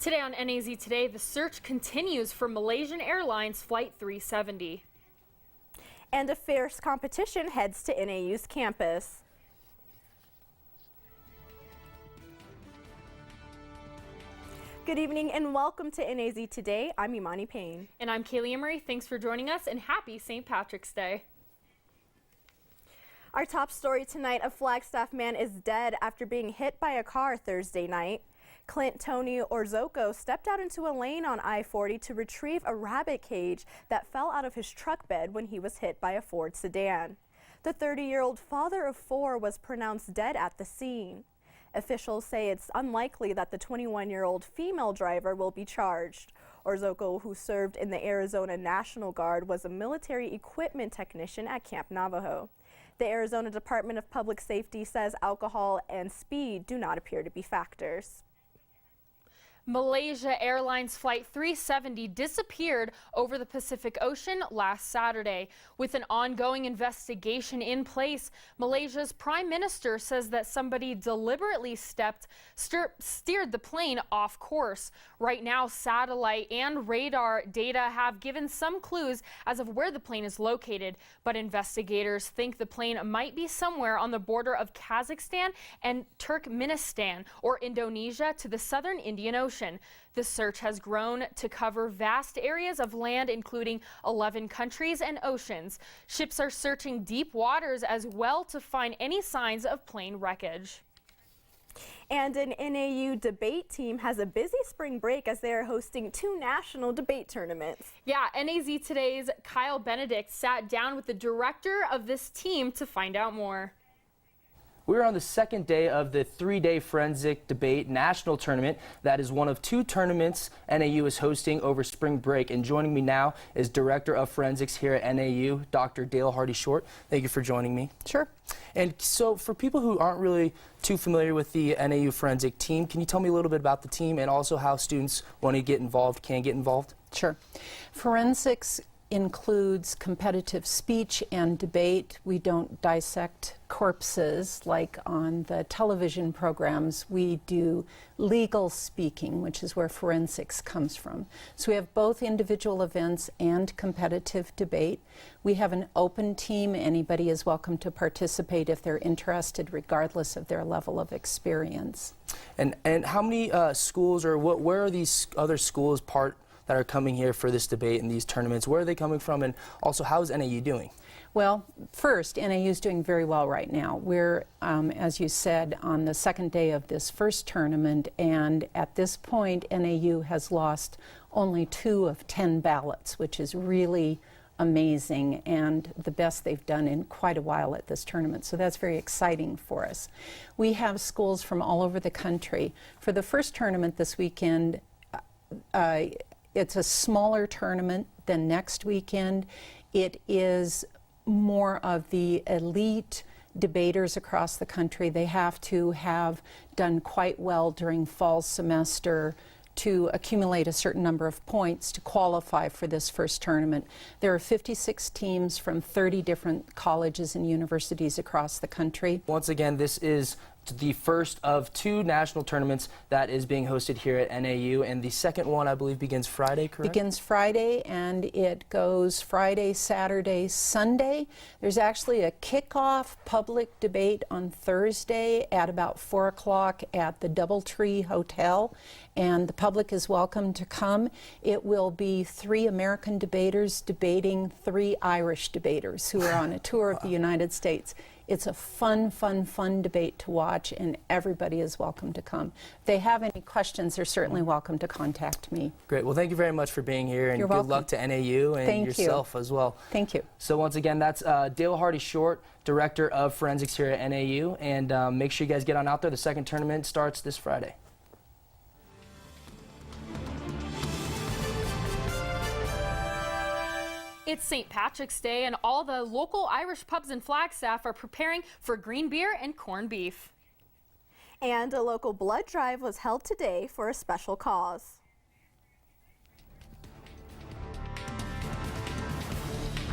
Today on NAZ Today, the search continues for Malaysian Airlines Flight 370. And a fierce competition heads to NAU's campus. Good evening and welcome to NAZ Today. I'm Imani Payne. And I'm Kaylee Emery. Thanks for joining us and happy St. Patrick's Day. Our top story tonight, a Flagstaff man is dead after being hit by a car Thursday night. Clint Tony Orzoko stepped out into a lane on I-40 to retrieve a rabbit cage that fell out of his truck bed when he was hit by a Ford sedan. The 30-year-old father of 4 was pronounced dead at the scene. Officials say it's unlikely that the 21-year-old female driver will be charged. Orzoko, who served in the Arizona National Guard, was a military equipment technician at Camp Navajo. The Arizona Department of Public Safety says alcohol and speed do not appear to be factors. Malaysia Airlines Flight 370 disappeared over the Pacific Ocean last Saturday. With an ongoing investigation in place, Malaysia's Prime Minister says that somebody deliberately steered the plane off course. Right now, satellite and radar data have given some clues as of where the plane is located, but investigators think the plane might be somewhere on the border of Kazakhstan and Turkmenistan or Indonesia to the southern Indian Ocean. The search has grown to cover vast areas of land, including 11 countries and oceans. Ships are searching deep waters as well to find any signs of plane wreckage. And an NAU debate team has a busy spring break as they are hosting 2 national debate tournaments. Yeah, NAZ Today's Kyle Benedict sat down with the director of this team to find out more. We're on the second day of the 3-day Forensic Debate National Tournament. That is one of 2 tournaments NAU is hosting over spring break. And joining me now is Director of Forensics here at NAU, Dr. Dale Hardy-Short. Thank you for joining me. Sure. And so for people who aren't really too familiar with the NAU Forensic team, can you tell me a little bit about the team and also how students want to get involved, can get involved? Sure. Forensics includes competitive speech and debate. We don't dissect corpses like on the television programs. We do legal speaking, which is where forensics comes from. So we have both individual events and competitive debate. We have an open team. Anybody is welcome to participate if they're interested, regardless of their level of experience. And how many schools or where are these other schools that are coming here for this debate and these tournaments? Where are they coming from, and also how is NAU doing? Well, first, NAU is doing very well right now. We're, as you said, on the second day of this first tournament, and at this point, NAU has lost only 2 of 10 ballots, which is really amazing and the best they've done in quite a while at this tournament. So that's very exciting for us. We have schools from all over the country. For the first tournament this weekend, it's a smaller tournament than next weekend. It is more of the elite debaters across the country. They have to have done quite well during fall semester to accumulate a certain number of points to qualify for this first tournament. There are 56 teams from 30 different colleges and universities across the country. Once again, this is the first of 2 national tournaments that is being hosted here at NAU, and the second one, I believe, begins Friday, correct? Begins Friday, and it goes Friday, Saturday, Sunday. There's actually a kickoff public debate on Thursday at about 4 o'clock at the Doubletree Hotel, and the public is welcome to come. It will be 3 American debaters debating 3 Irish debaters who are on a tour of the United States. It's a fun debate to watch, and everybody is welcome to come. If they have any questions, they're certainly welcome to contact me. Great. Well, thank you very much for being here, and You're good welcome. luck to NAU and Thank yourself you. as well. Thank you. So once again, that's Dale Hardy-Short, Director of Forensics here at NAU, and make sure you guys get on out there. The second tournament starts this Friday. It's St. Patrick's Day, and all the local Irish pubs in Flagstaff are preparing for green beer and corned beef. And a local blood drive was held today for a special cause.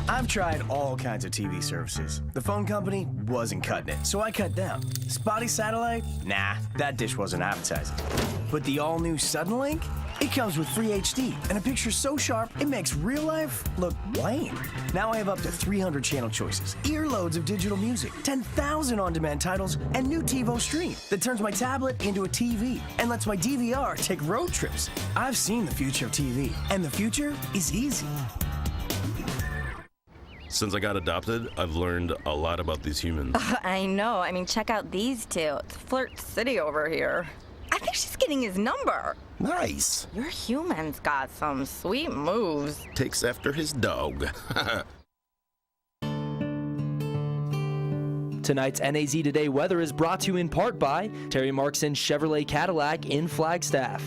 I've tried all kinds of TV services. The phone company wasn't cutting it, so I cut them. Spotty satellite? Nah, that dish wasn't appetizing. But the all-new Suddenlink? It comes with free HD and a picture so sharp it makes real life look lame. Now I have up to 300 channel choices, earloads of digital music, 10,000 on-demand titles, and new TiVo Stream that turns my tablet into a TV and lets my DVR take road trips. I've seen the future of TV, and the future is easy. Since I got adopted, I've learned a lot about these humans. I know. I mean, check out these two. It's Flirt City over here. I think she's getting his number. Nice. Your human's got some sweet moves. Takes after his dog. Tonight's NAZ Today weather is brought to you in part by Terry Markson Chevrolet Cadillac in Flagstaff.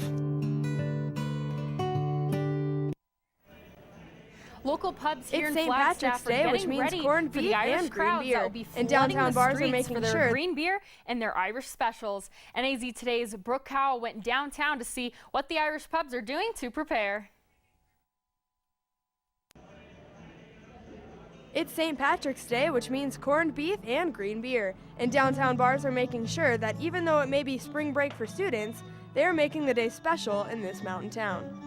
Local pubs here It's in St. Flagstaff Patrick's are Day, which getting means ready corned for the beef Irish and green crowds that beer. will be And flooding downtown the bars are streets making for their sure green beer and their Irish specials. NAZ Today's Brooke Cowell went downtown to see what the Irish pubs are doing to prepare. It's St. Patrick's Day, which means corned beef and green beer. And downtown bars are making sure that even though it may be spring break for students, they are making the day special in this mountain town.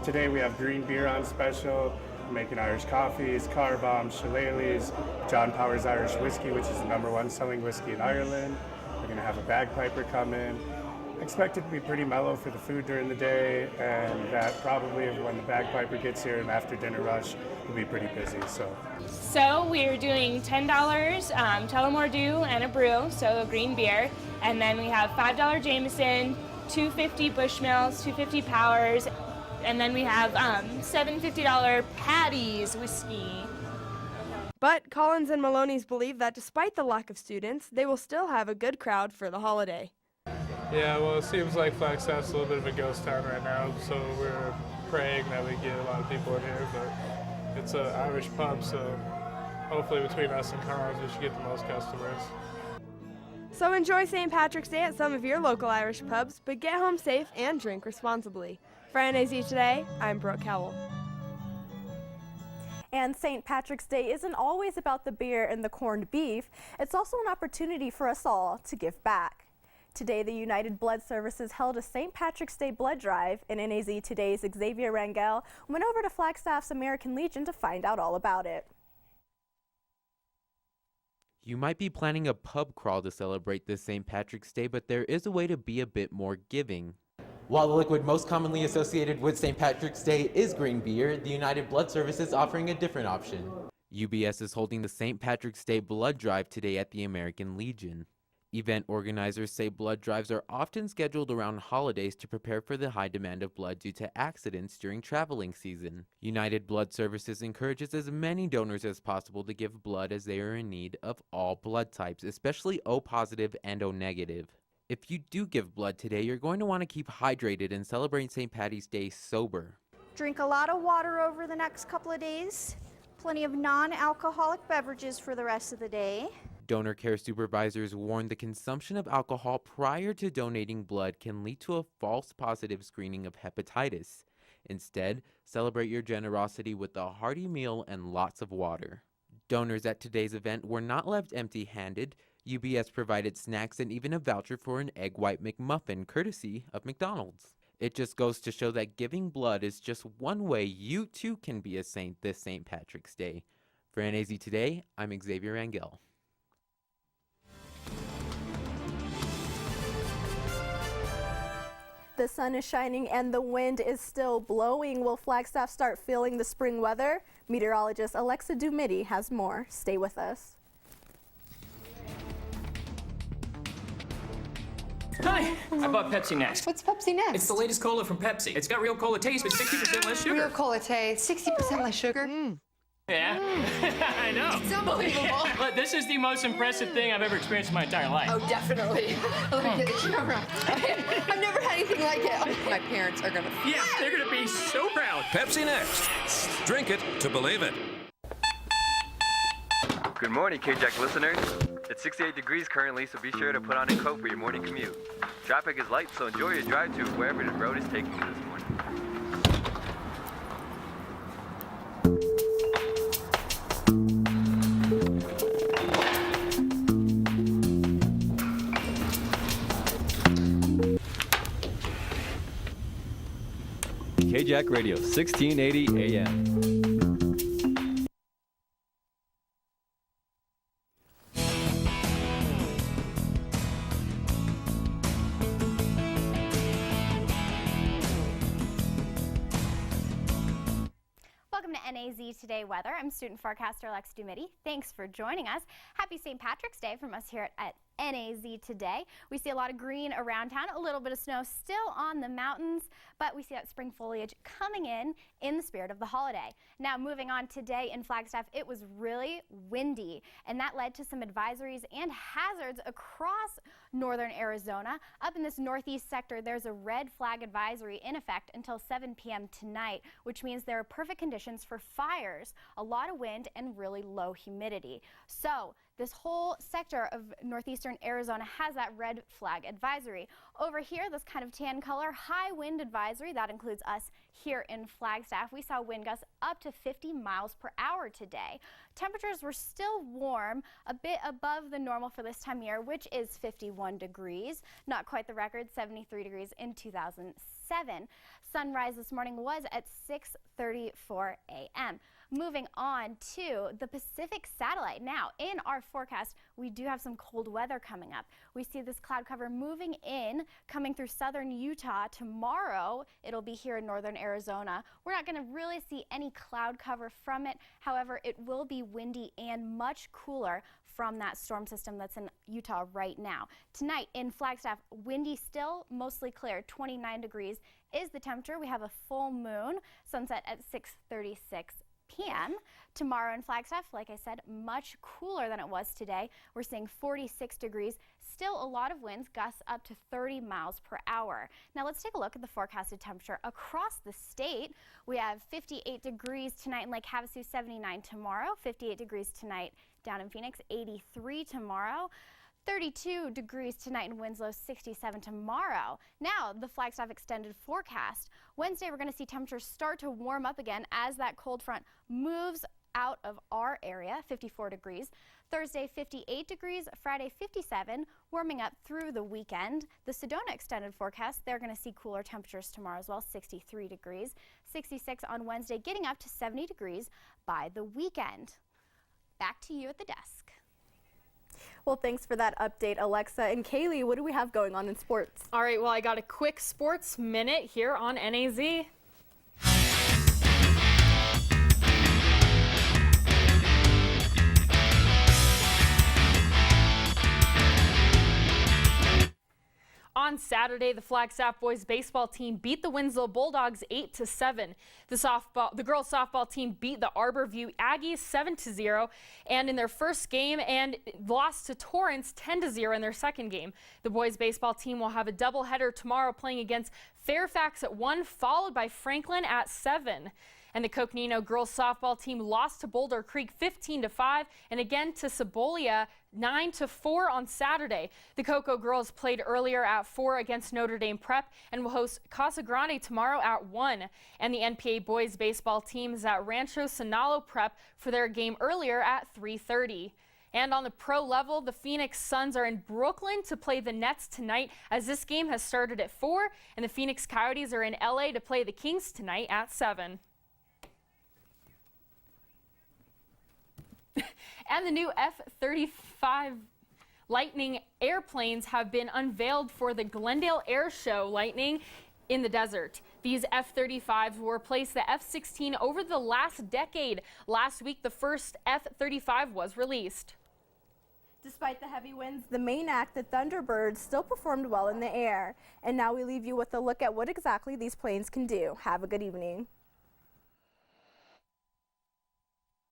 Today we have green beer on special. We're making Irish coffees, car bombs, shillelaghs, John Powers Irish whiskey, which is the #1 selling whiskey in Ireland. We're going to have a bagpiper come in. I expect it to be pretty mellow for the food during the day, and that probably when the bagpiper gets here and after dinner rush, will be pretty busy. So we're doing $10 Tullamore Dew and a brew, so a green beer, and then we have $5 Jameson, $2.50 Bushmills, $2.50 Powers, and then we have $7.50 Patty's whiskey. But Collins and Maloney's believe that despite the lack of students, they will still have a good crowd for the holiday. Yeah, well, it seems like Flagstaff's a little bit of a ghost town right now, so we're praying that we get a lot of people in here, but it's an Irish pub, so hopefully between us and Collins, we should get the most customers. So enjoy St. Patrick's Day at some of your local Irish pubs, but get home safe and drink responsibly. For NAZ Today, I'm Brooke Cowell. And St. Patrick's Day isn't always about the beer and the corned beef. It's also an opportunity for us all to give back. Today, the United Blood Services held a St. Patrick's Day blood drive, and NAZ Today's Xavier Rangel went over to Flagstaff's American Legion to find out all about it. You might be planning a pub crawl to celebrate this St. Patrick's Day, but there is a way to be a bit more giving. While the liquid most commonly associated with St. Patrick's Day is green beer, the United Blood Service is offering a different option. UBS is holding the St. Patrick's Day blood drive today at the American Legion. Event organizers say blood drives are often scheduled around holidays to prepare for the high demand of blood due to accidents during traveling season. United Blood Services encourages as many donors as possible to give blood as they are in need of all blood types, especially O positive and O negative. If you do give blood today, you're going to want to keep hydrated and celebrate St. Patty's Day sober. Drink a lot of water over the next couple of days. Plenty of non-alcoholic beverages for the rest of the day. Donor care supervisors warn the consumption of alcohol prior to donating blood can lead to a false positive screening of hepatitis. Instead, celebrate your generosity with a hearty meal and lots of water. Donors at today's event were not left empty-handed. UBS provided snacks and even a voucher for an egg white McMuffin courtesy of McDonald's. It just goes to show that giving blood is just one way you too can be a saint this St. Patrick's Day. For NAZ Today, I'm Xavier Rangel. The sun is shining and the wind is still blowing. Will Flagstaff start feeling the spring weather? Meteorologist Alexa Dumidi has more. Stay with us. Hi, I bought Pepsi Next. What's Pepsi Next? It's the latest cola from Pepsi. It's got real cola taste, but 60% less sugar. Real cola taste, 60% less sugar. Yeah, I know. It's unbelievable. But this is the most impressive thing I've ever experienced in my entire life. Oh, definitely. Let me get the camera. I've never had anything like it. My parents are gonna. Yeah, they're gonna be so proud. Pepsi Next. Drink it to believe it. Good morning, K-Jack listeners. It's 68 degrees currently, so be sure to put on a coat for your morning commute. Traffic is light, so enjoy your drive to wherever the road is taking you this morning. Jack Radio, 1680 AM. Welcome to NAZ Today Weather. I'm student forecaster Lex Dumity. Thanks for joining us. Happy St. Patrick's Day from us here at NAZ Today. We see a lot of green around town, a little bit of snow still on the mountains, but we see that spring foliage coming in the spirit of the holiday. Now moving on, today in Flagstaff, it was really windy, and that led to some advisories and hazards across northern Arizona. Up in this northeast sector, there's a red flag advisory in effect until 7 p.m. tonight, which means there are perfect conditions for fires, a lot of wind, and really low humidity. So this whole sector of northeastern Arizona has that red flag advisory. Over here, this kind of tan color, high wind advisory, that includes us here in Flagstaff. We saw wind gusts up to 50 miles per hour today. Temperatures were still warm, a bit above the normal for this time of year, which is 51 degrees. Not quite the record, 73 degrees in 2007. Sunrise this morning was at 6:34 a.m. Moving on to the Pacific satellite. Now, in our forecast, we do have some cold weather coming up. We see this cloud cover moving in, coming through southern Utah. Tomorrow, it'll be here in northern Arizona. We're not going to really see any cloud cover from it. However, it will be windy and much cooler from that storm system that's in Utah right now. Tonight in Flagstaff, windy still, mostly clear, 29 degrees is the temperature. We have a full moon, sunset at 6:36 p.m. Tomorrow in Flagstaff, like I said, much cooler than it was today. We're seeing 46 degrees, still a lot of winds, gusts up to 30 miles per hour. Now let's take a look at the forecasted temperature across the state. We have 58 degrees tonight in Lake Havasu, 79 tomorrow, 58 degrees tonight down in Phoenix, 83 tomorrow. 32 degrees tonight in Winslow, 67 tomorrow. Now, the Flagstaff extended forecast. Wednesday, we're going to see temperatures start to warm up again as that cold front moves out of our area, 54 degrees. Thursday, 58 degrees. Friday, 57, warming up through the weekend. The Sedona extended forecast, they're going to see cooler temperatures tomorrow as well, 63 degrees. 66 on Wednesday, getting up to 70 degrees by the weekend. Back to you at the desk. Well, thanks for that update, Alexa. And Kaylee, what do we have going on in sports? All right, well, I got a quick sports minute here on NAZ. On Saturday, the Flagstaff boys baseball team beat the Winslow Bulldogs 8-7. The girls softball team beat the Arborview Aggies 7-0, and in their first game, and lost to Torrance 10-0 in their second game. The boys baseball team will have a doubleheader tomorrow, playing against Fairfax at 1, followed by Franklin at 7. And the Coconino girls softball team lost to Boulder Creek 15-5, and again to Cebolia 9-4 on Saturday. The Cocoa girls played earlier at 4 against Notre Dame Prep and will host Casa Grande tomorrow at 1. And the NPA boys baseball team is at Rancho Sinaloa Prep for their game earlier at 3:30. And on the pro level, the Phoenix Suns are in Brooklyn to play the Nets tonight, as this game has started at 4, and the Phoenix Coyotes are in LA to play the Kings tonight at 7. And the new F-35 Lightning airplanes have been unveiled for the Glendale Air Show Lightning in the desert. These F-35s will replace the F-16 over the last decade. Last week, the first F-35 was released. Despite the heavy winds, the main act, the Thunderbirds, still performed well in the air. And now we leave you with a look at what exactly these planes can do. Have a good evening.